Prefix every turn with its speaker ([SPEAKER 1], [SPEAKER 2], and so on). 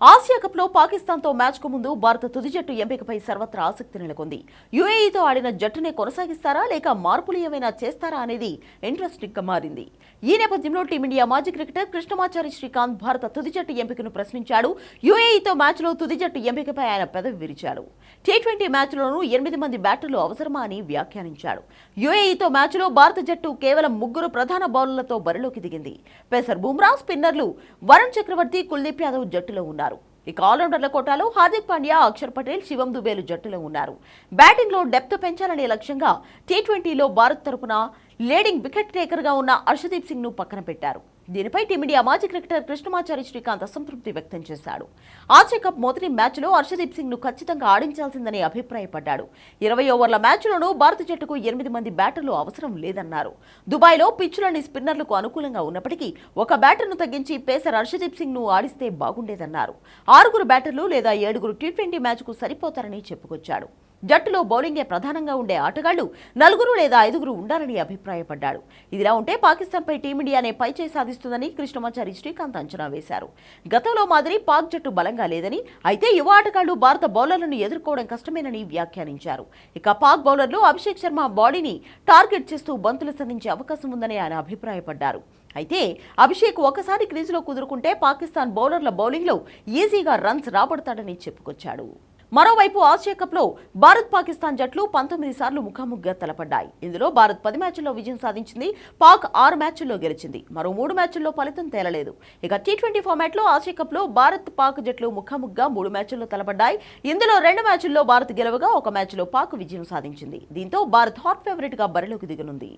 [SPEAKER 1] Asia కప్లో పాకిస్తాన్తో మ్యాచ్కు ముందు భారత తుది జట్టు ఎంపికపై సర్వత్రా ఆసక్తి నెలకొంది. యుఏఈతో ఆడిన జట్టునే కొనసాగిస్తారా లేక మార్పులు ఏమైనా చేస్తారా అనేది ఇంట్రెస్టింగ్ గా మారింది. ఈ నేపథ్యంలో టీమిండియా మాజీ క్రికెటర్ కృష్ణమాచారి శ్రీకాంత్ భారత తుది జట్టు ఎంపికను ప్రశ్నించాడు. యుఏఈతో మ్యాచ్లో తుది జట్టు ఎంపికపై ఆయన పెదవి విరిచాడు. టీ20 మ్యాచ్లోనూ 8 మంది బ్యాటర్లు అవసరమా అని వ్యాఖ్యానించాడు. యుఏఈతో మ్యాచ్లో భారత జట్టు కేవలం 3 ప్రధాన బౌలర్లతో బరిలోకి దిగింది. పేసర్ బుమ్రా, స్పిన్నర్లు వరుణ్ చక్రవర్తి, కుల్దీప్ యాదవ్ జట్టులో ఉన్నారు. ఇక ఆల్రౌండర్ల కోటాలో హార్దిక్ పాండ్యా, అక్షర్ పటేల్, శివం దుబేలు జట్టులో ఉన్నారు. బ్యాటింగ్ లో డెప్త్ పెంచాలనే లక్ష్యంగా టీ20లో భారత్ తరపున లీడింగ్ వికెట్ టేకర్ గా ఉన్న హర్షదీప్ సింగ్ ను పక్కన పెట్టారు. దీనిపై టీమిండియా మాజీ క్రికెటర్ కృష్ణమాచారి శ్రీకాంత్ అసంతృప్తి వ్యక్తం చేశాడు. ఆసియా కప్ మొదటి మ్యాచ్లో హర్షదీప్ సింగ్ ను ఖచ్చితంగా ఆడించాల్సిందని అభిప్రాయపడ్డాడు. 20 ఓవర్ల మ్యాచ్లోనూ భారత జట్టుకు 8 మంది బ్యాటర్లు అవసరం లేదన్నారు. దుబాయ్లో పిచ్చులన్నీ స్పిన్నర్లకు అనుకూలంగా ఉన్నప్పటికీ ఒక బ్యాటర్ను తగ్గించి పేసర్ హర్షదీప్ సింగ్ ను ఆడిస్తే బాగుండేదన్నారు. 6 బ్యాటర్లు లేదా 7 టీ20 మ్యాచ్కు సరిపోతారని చెప్పుకొచ్చాడు. జట్టులో బౌలింగే ప్రధానంగా ఉండే ఆటగాళ్లు 4 లేదా 5 ఉండాలని అభిప్రాయపడ్డాడు. ఇదిలా ఉంటే పాకిస్తాన్పై టీమిండియానే పైచేయి సాధిస్తుందని కృష్ణమాచారి శ్రీకాంత్ అంచనా వేశారు. గతంలో మాదిరి పాక్ జట్టు బలంగా లేదని, అయితే యువ ఆటగాళ్లు భారత బౌలర్లను ఎదుర్కోవడం కష్టమేనని వ్యాఖ్యానించారు. ఇక పాక్ బౌలర్లు అభిషేక్ శర్మ బాడీని టార్గెట్ చేస్తూ బంతులు సంధించే అవకాశం ఉందని ఆయన అభిప్రాయపడ్డారు. అయితే అభిషేక్ ఒకసారి క్రీజులో కుదురుకుంటే పాకిస్తాన్ బౌలర్ల బౌలింగ్లో ఈజీగా రన్స్ రాబడతాడని చెప్పుకొచ్చాడు. మరోవైపు ఆసియా కప్లో భారత్ పాకిస్తాన్ జట్లు 19 సార్లు ముఖాముఖిగా తలపడ్డాయి. ఇందులో భారత్ 10 మ్యాచ్ల్లో విజయం సాధించింది. పాక్ 6 మ్యాచ్ల్లో గెలిచింది. మరో 3 మ్యాచ్ల్లో ఫలితం తేలలేదు. ఇక టీ20 ఫార్మాట్లో ఆసియా కప్లో భారత్ పాక్ జట్లు ముఖాముఖిగా 3 మ్యాచ్ల్లో తలపడ్డాయి. ఇందులో 2 మ్యాచ్ల్లో భారత్ గెలవగా 1 మ్యాచ్లో పాక్ విజయం సాధించింది. దీంతో భారత్ హాట్ ఫేవరెట్ గా బరిలోకి దిగనుంది.